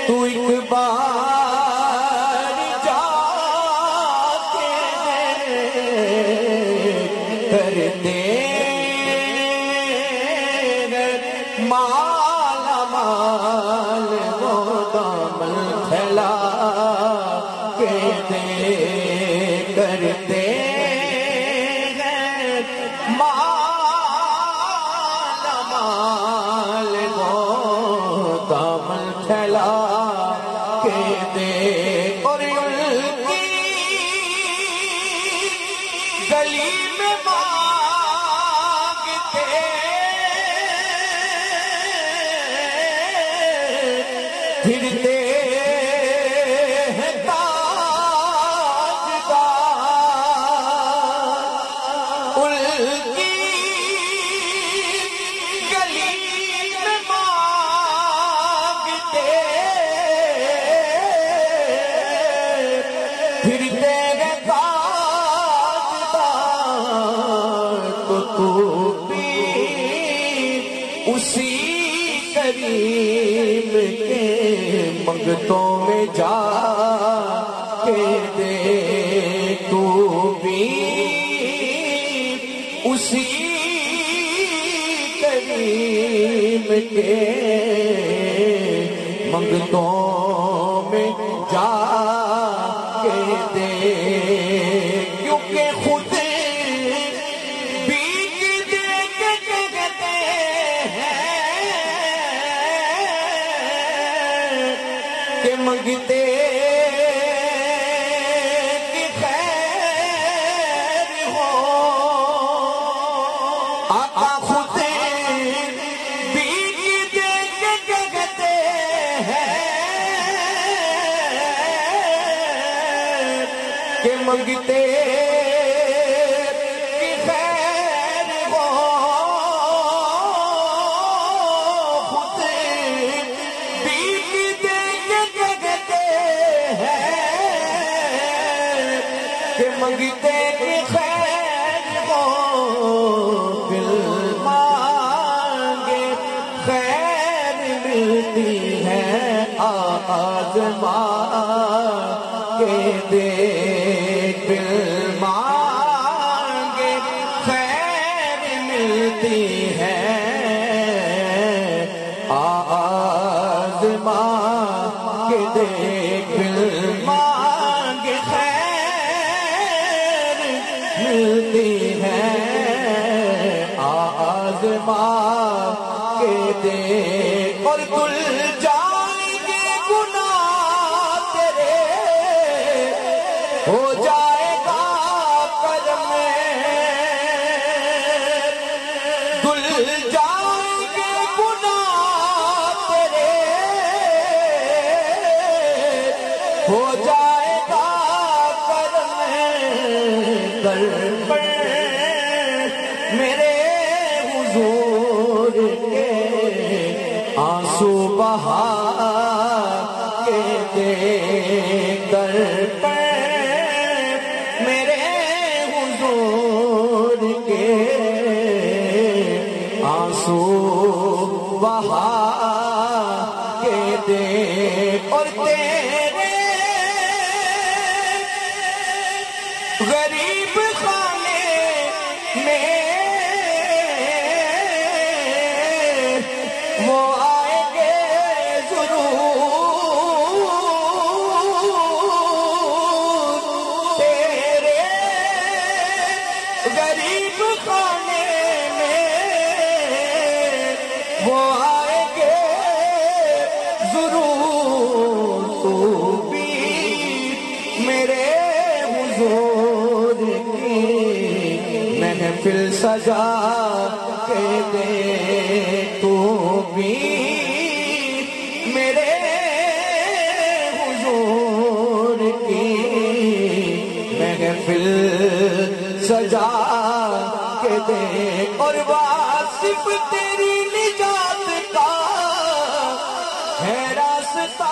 تو ایک بار جا کے کرتے مالا مال وہ دامن پھیلا کے دے کرتے مالا مال وہ دامن پھیلا کے دے اور ان کی گلی میں مانگتے پھرتے ہیں تاجدار ان کی گلی میں مانگتے پھرتے ہیں تاجدار تو بھی اسی کریم کے منگتوں میں جا کے دے تو بھی اسی کریم کے منگتوں میں جا کے دے کیونکہ خود بیچ دے کے کہتے کہ منگتے کی خیر ہو آقا خود بیچ دے کے کہتے ہیں کہ منگتے کی خیر ہو خود بیچ دے کے کہتے ہیں کہ منگتے کی خیر ہو دل مانگے خیر ملتی ہے آزما کے دیکھ دل مانگے خیر ملتی ہے آزما کے دیکھ دل مانگے خیر ملتی ہے آزما کے دیکھ اور دل جائیں گے گناہ تیرے ہو جائے گا کرم دل جائیں گے گناہ تیرے ہو جائے گا کرم در پر میرے حضور کے آنسو بہا کے دے در پر میرے حضور کے آنسو بہا کے دے اور تیرے غریب خانے میں وہ آئیں گے ضرور تیرے غریب خانے میں وہ آئیں گے ضرور تو بھی میرے حضور کی محفل سجا کے دے تو بھی میرے حضور کی محفل سجا کے دے اور واصف تیری نجات کا ہے راستہ